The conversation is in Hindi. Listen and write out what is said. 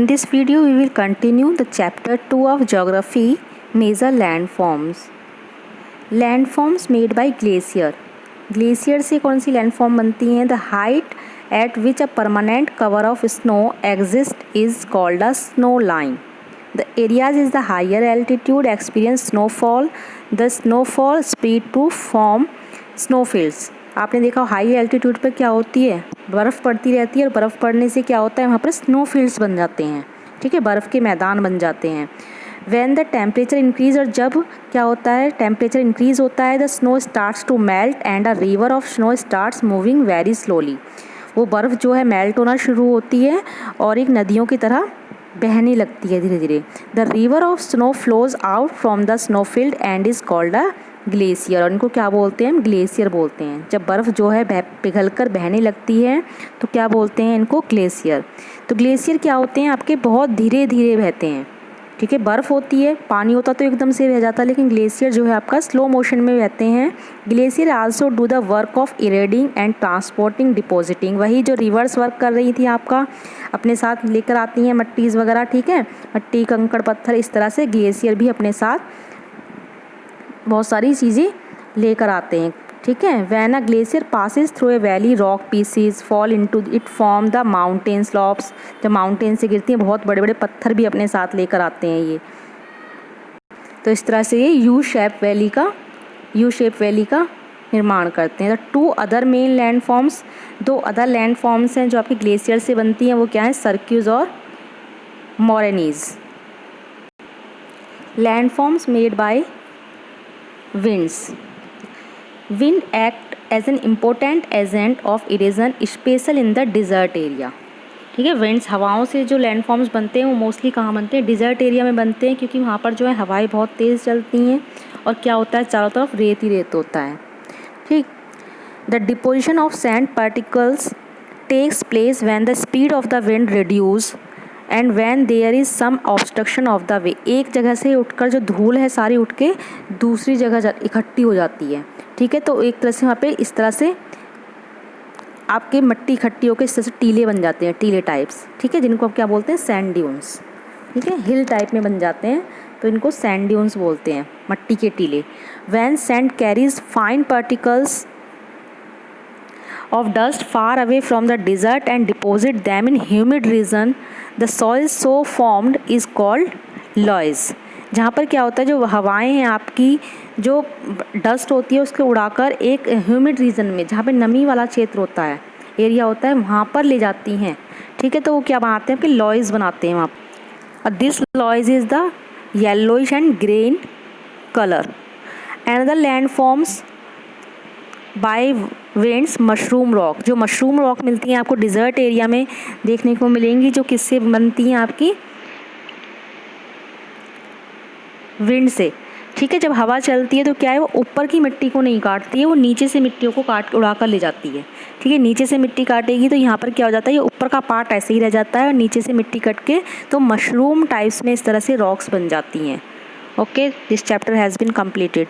In this video, we will continue the chapter 2 of Geography, Major Landforms. Landforms made by glacier. Glacier से कौन सी landform बनती हैं? The height at which a permanent cover of snow exists is called a snow line. The areas is the higher altitude experience snowfall. The snowfall spread to form snowfields. आपने देखा हाई एल्टीट्यूड पे क्या होती है, बर्फ़ पड़ती रहती है और बर्फ़ पड़ने से क्या होता है, वहाँ पर स्नोफील्ड्स बन जाते हैं. ठीक है, बर्फ़ के मैदान बन जाते हैं. व्हेन द टेम्परेचर इंक्रीज, और जब क्या होता है टेम्परेचर इंक्रीज होता है, the snow starts to melt and a river of snow starts moving very slowly. वो बर्फ़ जो है मेल्ट होना शुरू होती है और एक नदियों की तरह बहने लगती है धीरे धीरे. The river of snow flows out from the snowfield and is called a glacier. और इनको क्या बोलते हैं? ग्लेशियर बोलते हैं. जब बर्फ़ जो है पिघल कर बहने लगती है तो क्या बोलते हैं इनको? ग्लेशियर. तो ग्लेशियर क्या होते हैं? आपके बहुत धीरे धीरे बहते हैं. ठीक है, बर्फ़ होती है, पानी होता तो एकदम से बह जाता, लेकिन ग्लेशियर जो है आपका स्लो मोशन में बहते हैं. Glacier also do the work of eroding and transporting depositing. वही जो रिवर्स वर्क कर रही थी आपका, अपने साथ लेकर आती हैं मट्टीज़ वगैरह. ठीक है, मट्टी, कंकड़, पत्थर, इस तरह से ग्लेशियर भी अपने साथ बहुत सारी चीज़ें लेकर आते हैं. ठीक है, when a glacier passes through a valley rock pieces fall into it form the mountain slopes. जब माउंटेन से गिरती हैं बहुत बड़े बड़े पत्थर भी अपने साथ लेकर आते हैं ये. तो इस तरह से ये यू शेप वैली का निर्माण करते हैं. The two other main landforms, दो अदर लैंडफॉर्म्स हैं जो आपके ग्लेशियर से बनती हैं, वो क्या हैं? सर्क्यूज और moraines. Landforms made by winds. Wind act as an important agent of erosion, special in the desert area. ठीक है, विंड्स हवाओं से जो लैंडफॉर्म्स बनते हैं वो मोस्टली कहाँ बनते हैं? डिज़र्ट एरिया में बनते हैं, क्योंकि वहाँ पर जो है हवाएं बहुत तेज़ चलती हैं और क्या होता है, चारों तरफ रेत ही रेत होता है. ठीक. The deposition of sand particles takes place when the speed of the wind reduce and when there is some obstruction of the way. एक जगह से उठकर जो धूल है सारी उठ के दूसरी जगह इकट्ठी हो जाती है. ठीक है, तो एक तरह से वहाँ पे इस तरह से आपके मट्टी इकट्ठी होकर इस तरह से टीले बन जाते हैं, टीले टाइप्स. ठीक है, जिनको आप क्या बोलते हैं? Sand dunes. ठीक है, हिल टाइप में बन जाते हैं तो इनको सैंड ड्यून्स बोलते हैं, मट्टी के टीले. When sand carries fine particles of dust far away from the desert and deposit them in humid region, the soil so formed is called loess. जहाँ पर क्या होता है, जो हवाएं हैं आपकी, जो डस्ट होती है उसको उड़ाकर एक ह्यूमिड रीजन में, जहाँ पे नमी वाला क्षेत्र होता है, एरिया होता है, वहाँ पर ले जाती हैं. ठीक है, तो वो क्या बनाते हैं? कि लॉयज़ बनाते हैं वहाँ पर. This loess is the yellowish and grey in colour. And the land forms by winds mushroom rock. जो मशरूम रॉक मिलती हैं आपको डिज़र्ट एरिया में देखने को मिलेंगी, जो किससे बनती हैं? आपकी विंड से. ठीक है, जब हवा चलती है तो क्या है, वो ऊपर की मिट्टी को नहीं काटती है, वो नीचे से मिट्टियों को काट उड़ा कर ले जाती है. ठीक है, नीचे से मिट्टी काटेगी तो यहाँ पर क्या हो जाता है, ये ऊपर का पार्ट ऐसे ही रह जाता है और नीचे से मिट्टी कट के तो मशरूम टाइप्स में इस तरह से रॉक्स बन जाती हैं. Okay, this chapter has been completed.